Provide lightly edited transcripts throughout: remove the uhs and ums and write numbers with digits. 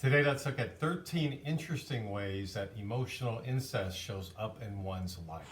Today, let's look at 13 interesting ways that emotional incest shows up in one's life.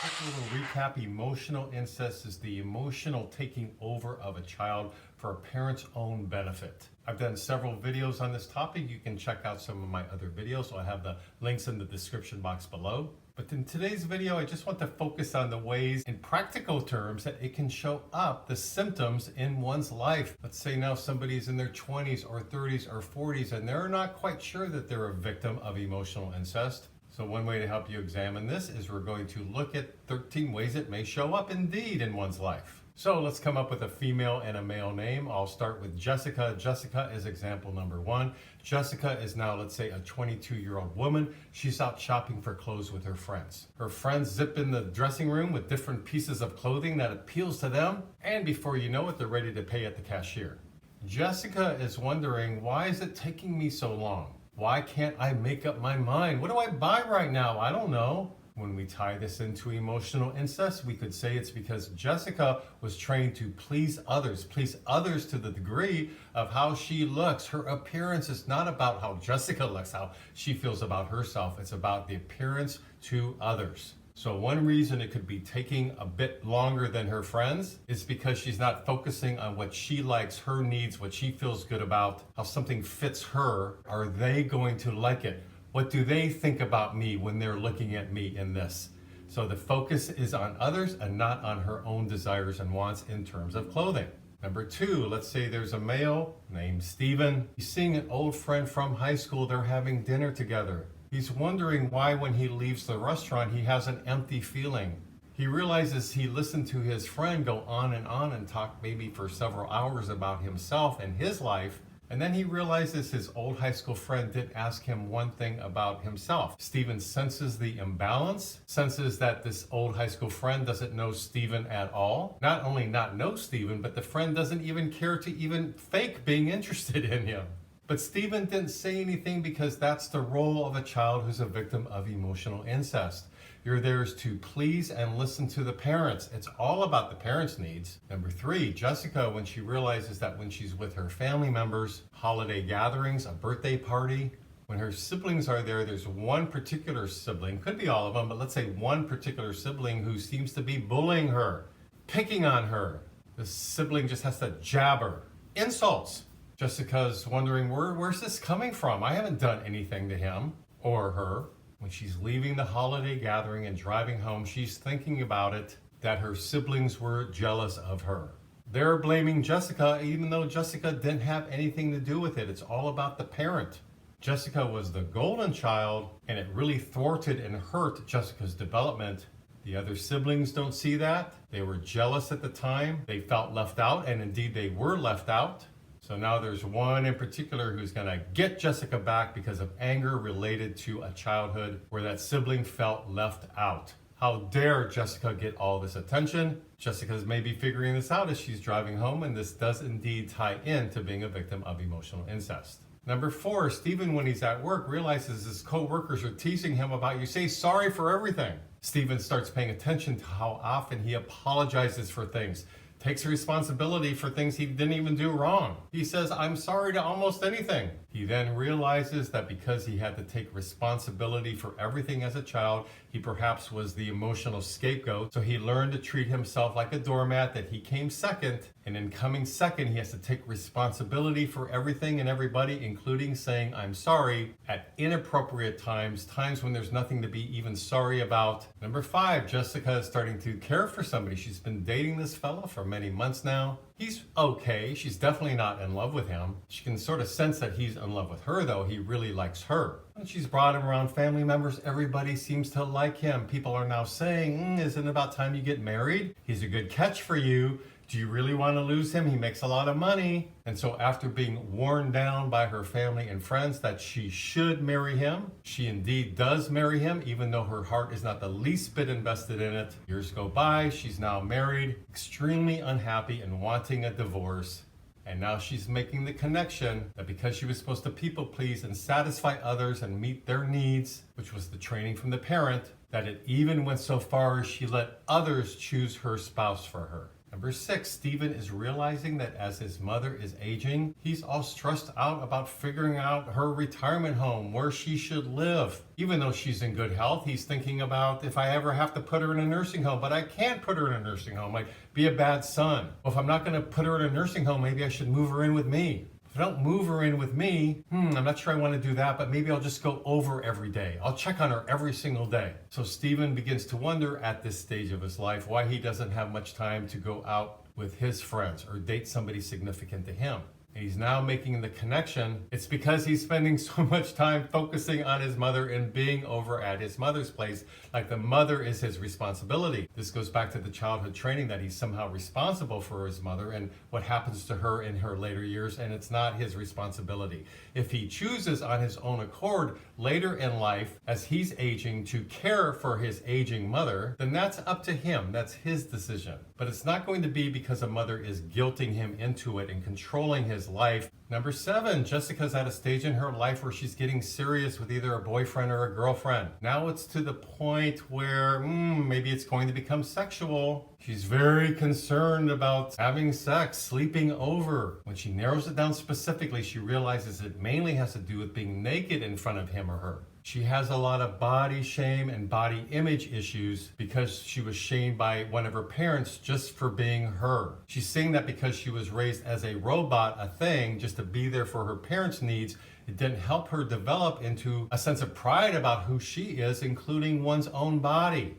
Quick little recap. Emotional incest is the emotional taking over of a child for a parent's own benefit. I've done several videos on this topic. You can check out some of my other videos. So I have the links in the description box below. But in today's video, I just want to focus on the ways in practical terms that it can show up, the symptoms in one's life. Let's say now somebody's in their 20s or 30s or 40s and they're not quite sure that they're a victim of emotional incest. So one way to help you examine this is we're going to look at 13 ways it may show up indeed in one's life. So let's come up with a female and a male name. I'll start with Jessica. Jessica is example number one. Jessica is now, let's say, a 22-year-old woman. She's out shopping for clothes with her friends. Her friends zip in the dressing room with different pieces of clothing that appeals to them. And before you know it, they're ready to pay at the cashier. Jessica is wondering, why is it taking me so long? Why can't I make up my mind? What do I buy right now? I don't know. When we tie this into emotional incest, we could say it's because Jessica was trained to please others to the degree of how she looks. Her appearance is not about how Jessica looks, how she feels about herself. It's about the appearance to others. So one reason it could be taking a bit longer than her friends is because she's not focusing on what she likes, her needs, what she feels good about, how something fits her. Are they going to like it? What do they think about me when they're looking at me in this? So the focus is on others and not on her own desires and wants in terms of clothing. Number two, let's say there's a male named Steven. He's seeing an old friend from high school. They're having dinner together. He's wondering why when he leaves the restaurant, he has an empty feeling. He realizes he listened to his friend go on and talk maybe for several hours about himself and his life. And then he realizes his old high school friend didn't ask him one thing about himself. Steven senses the imbalance, senses that this old high school friend doesn't know Steven at all. Not only not know Steven, but the friend doesn't even care to even fake being interested in him. But Steven didn't say anything because that's the role of a child who's a victim of emotional incest. You're there to please and listen to the parents. It's all about the parents' needs. Number three, Jessica, when she realizes that when she's with her family members, holiday gatherings, a birthday party, when her siblings are there, there's one particular sibling, could be all of them, but let's say one particular sibling who seems to be bullying her, picking on her. The sibling just has to jab her. Insults. Jessica's wondering, where's this coming from? I haven't done anything to him or her. When she's leaving the holiday gathering and driving home, she's thinking about it, that her siblings were jealous of her. They're blaming Jessica, even though Jessica didn't have anything to do with it. It's all about the parent. Jessica was the golden child, and it really thwarted and hurt Jessica's development. The other siblings don't see that. They were jealous at the time. They felt left out, and indeed they were left out. So now there's one in particular who's going to get Jessica back because of anger related to a childhood where that sibling felt left out. How dare Jessica get all this attention? Jessica's maybe figuring this out as she's driving home, and this does indeed tie in to being a victim of emotional incest. Number four, Steven, when he's at work, realizes his co-workers are teasing him about, you say sorry for everything. Steven starts paying attention to how often he apologizes for things, takes responsibility for things he didn't even do wrong. He says, I'm sorry to almost anything. He then realizes that because he had to take responsibility for everything as a child, he perhaps was the emotional scapegoat. So he learned to treat himself like a doormat, that he came second. And in coming second, he has to take responsibility for everything and everybody, including saying, I'm sorry, at inappropriate times when there's nothing to be even sorry about. Number five, Jessica is starting to care for somebody. She's been dating this fella for many months now. He's okay. She's definitely not in love with him. She can sort of sense that he's in love with her, though. He really likes her. When she's brought him around family members, everybody seems to like him. People are now saying, isn't it about time you get married? He's a good catch for you. Do you really want to lose him? He makes a lot of money. And so after being worn down by her family and friends that she should marry him, she indeed does marry him, even though her heart is not the least bit invested in it. Years go by, she's now married, extremely unhappy and wanting a divorce. And now she's making the connection that because she was supposed to people please and satisfy others and meet their needs, which was the training from the parent, that it even went so far as she let others choose her spouse for her. Number 6, Stephen is realizing that as his mother is aging, he's all stressed out about figuring out her retirement home, where she should live. Even though she's in good health, he's thinking about if I ever have to put her in a nursing home, but I can't put her in a nursing home. I'd be a bad son. Well, if I'm not going to put her in a nursing home, maybe I should move her in with me. If I don't move her in with me, I'm not sure I want to do that, but maybe I'll just go over every day. I'll check on her every single day. So Stephen begins to wonder at this stage of his life why he doesn't have much time to go out with his friends or date somebody significant to him. And he's now making the connection. It's because he's spending so much time focusing on his mother and being over at his mother's place, like the mother is his responsibility. This goes back to the childhood training that he's somehow responsible for his mother and what happens to her in her later years, and it's not his responsibility. If he chooses on his own accord later in life, as he's aging, to care for his aging mother, then that's up to him. That's his decision. But it's not going to be because a mother is guilting him into it and controlling his life. Number 7, Jessica's at a stage in her life where she's getting serious with either a boyfriend or a girlfriend. Now it's to the point where maybe it's going to become sexual. She's very concerned about having sex, sleeping over. When she narrows it down specifically, she realizes it mainly has to do with being naked in front of him or her. She has a lot of body shame and body image issues because she was shamed by one of her parents just for being her. She's saying that because she was raised as a robot, a thing, just to be there for her parents' needs, it didn't help her develop into a sense of pride about who she is, including one's own body.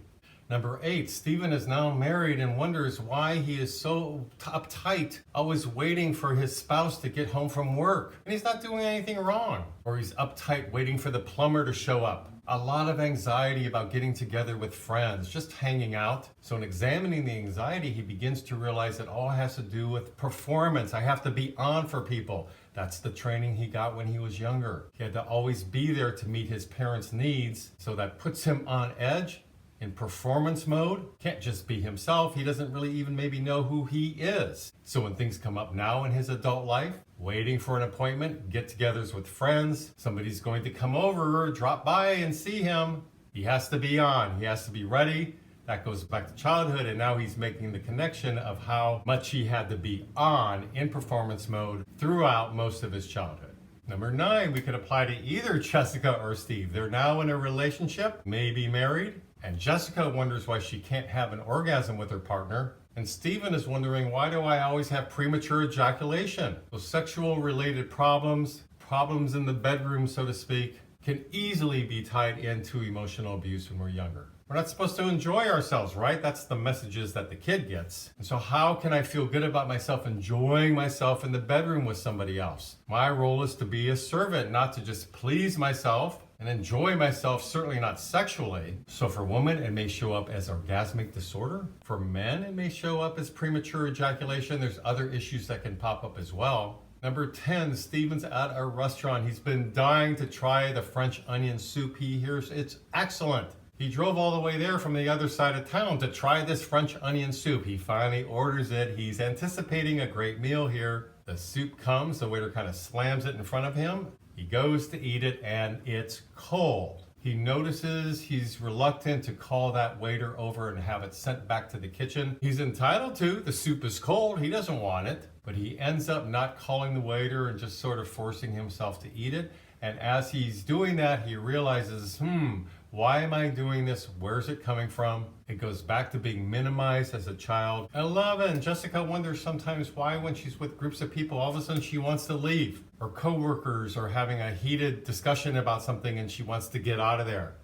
Number 8, Stephen is now married and wonders why he is so uptight, always waiting for his spouse to get home from work. And he's not doing anything wrong. Or he's uptight waiting for the plumber to show up. A lot of anxiety about getting together with friends, just hanging out. So in examining the anxiety, he begins to realize that all has to do with performance. I have to be on for people. That's the training he got when he was younger. He had to always be there to meet his parents' needs. So that puts him on edge. In performance mode, can't just be himself. He doesn't really even maybe know who he is. So when things come up now in his adult life, waiting for an appointment, get-togethers with friends, somebody's going to come over or drop by and see him, he has to be on. He has to be ready. That goes back to childhood, and now he's making the connection of how much he had to be on in performance mode throughout most of his childhood. Number 9, we could apply to either Jessica or Steve. They're now in a relationship, maybe married. And Jessica wonders why she can't have an orgasm with her partner. And Stephen is wondering, why do I always have premature ejaculation? Those sexual related problems in the bedroom, so to speak, can easily be tied into emotional abuse when we're younger. We're not supposed to enjoy ourselves, right? That's the messages that the kid gets. And so how can I feel good about myself enjoying myself in the bedroom with somebody else? My role is to be a servant, not to just please myself and enjoy myself, certainly not sexually. So for women, it may show up as orgasmic disorder. For men, it may show up as premature ejaculation. There's other issues that can pop up as well. Number 10, Stephen's at a restaurant. He's been dying to try the French onion soup. He hears it's excellent. He drove all the way there from the other side of town to try this French onion soup. He finally orders it. He's anticipating a great meal here. The soup comes, the waiter kind of slams it in front of him. He goes to eat it and it's cold. He notices he's reluctant to call that waiter over and have it sent back to the kitchen. He's entitled to. The soup is cold. He doesn't want it. But he ends up not calling the waiter and just sort of forcing himself to eat it. And as he's doing that, he realizes, why am I doing this? Where's it coming from? It goes back to being minimized as a child. 11, Jessica wonders sometimes why when she's with groups of people, all of a sudden she wants to leave. Her coworkers are having a heated discussion about something and she wants to get out of there.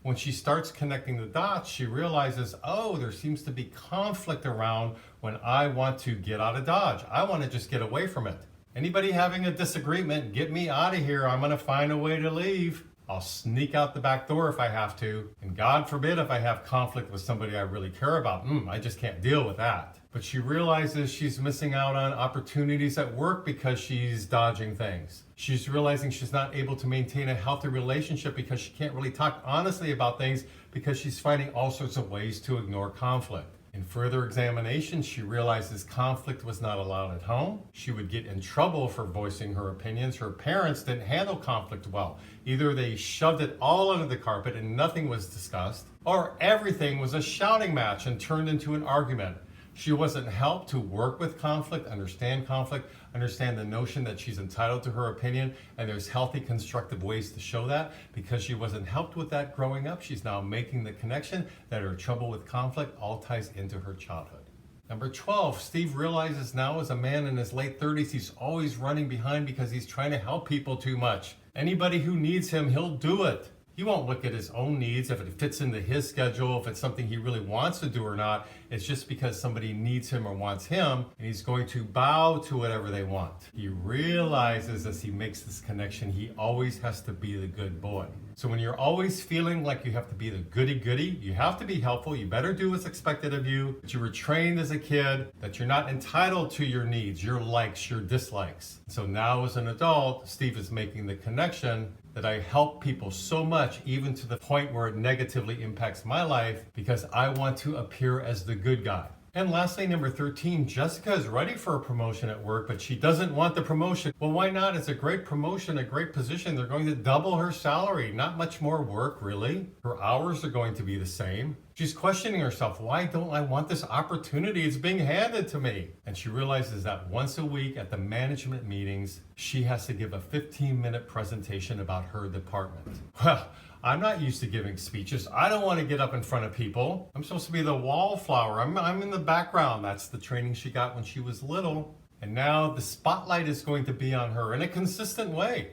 When she starts connecting the dots, she realizes, oh, there seems to be conflict around when I want to get out of Dodge. I want to just get away from it. Anybody having a disagreement, get me out of here. I'm going to find a way to leave. I'll sneak out the back door if I have to. And God forbid if I have conflict with somebody I really care about. I just can't deal with that. But she realizes she's missing out on opportunities at work because she's dodging things. She's realizing she's not able to maintain a healthy relationship because she can't really talk honestly about things because she's finding all sorts of ways to ignore conflict. In further examination, she realizes conflict was not allowed at home. She would get in trouble for voicing her opinions. Her parents didn't handle conflict well. Either they shoved it all under the carpet and nothing was discussed, or everything was a shouting match and turned into an argument. She wasn't helped to work with conflict, understand the notion that she's entitled to her opinion, and there's healthy, constructive ways to show that. Because she wasn't helped with that growing up, she's now making the connection that her trouble with conflict all ties into her childhood. Number 12, Steve realizes now as a man in his late 30s, he's always running behind because he's trying to help people too much. Anybody who needs him, he'll do it. He won't look at his own needs, if it fits into his schedule, if it's something he really wants to do or not. It's just because somebody needs him or wants him, and he's going to bow to whatever they want. He realizes as he makes this connection, he always has to be the good boy. So when you're always feeling like you have to be the goody-goody, you have to be helpful, you better do what's expected of you, that you were trained as a kid, that you're not entitled to your needs, your likes, your dislikes. So now as an adult, Steve is making the connection that I help people so much, even to the point where it negatively impacts my life, because I want to appear as the good guy. And lastly, number 13, Jessica is ready for a promotion at work, but she doesn't want the promotion. Well, why not? It's a great promotion, a great position. They're going to double her salary. Not much more work, really. Her hours are going to be the same. She's questioning herself, why don't I want this opportunity? It's being handed to me. And she realizes that once a week at the management meetings, she has to give a 15-minute presentation about her department. Well, I'm not used to giving speeches. I don't want to get up in front of people. I'm supposed to be the wallflower. I'm in the background. That's the training she got when she was little. And now the spotlight is going to be on her in a consistent way,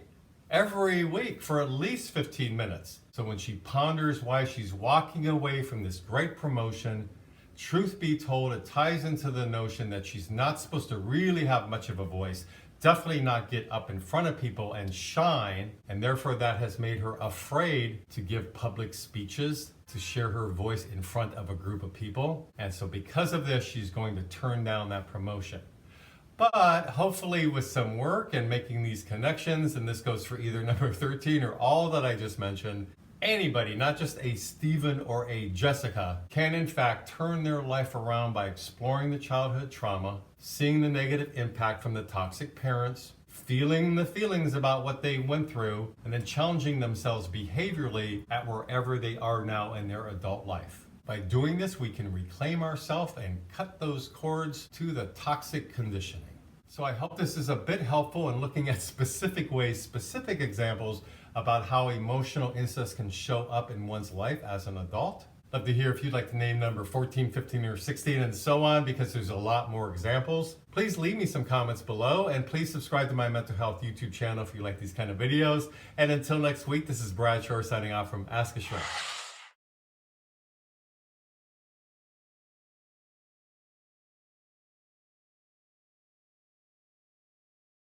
every week for at least 15 minutes. So when she ponders why she's walking away from this great promotion, truth be told, it ties into the notion that she's not supposed to really have much of a voice, definitely not get up in front of people and shine, and therefore that has made her afraid to give public speeches, to share her voice in front of a group of people. And so because of this, she's going to turn down that promotion. But hopefully with some work and making these connections, and this goes for either number 13 or all that I just mentioned, anybody, not just a Stephen or a Jessica, can in fact turn their life around by exploring the childhood trauma, seeing the negative impact from the toxic parents, feeling the feelings about what they went through, and then challenging themselves behaviorally at wherever they are now in their adult life. By doing this, we can reclaim ourselves and cut those cords to the toxic conditioning. So I hope this is a bit helpful in looking at specific ways, specific examples about how emotional incest can show up in one's life as an adult. Love to hear if you'd like to name number 14, 15, or 16, and so on, because there's a lot more examples. Please leave me some comments below, and please subscribe to my mental health YouTube channel if you like these kind of videos. And until next week, this is Brad Shore signing off from Ask a Shrink.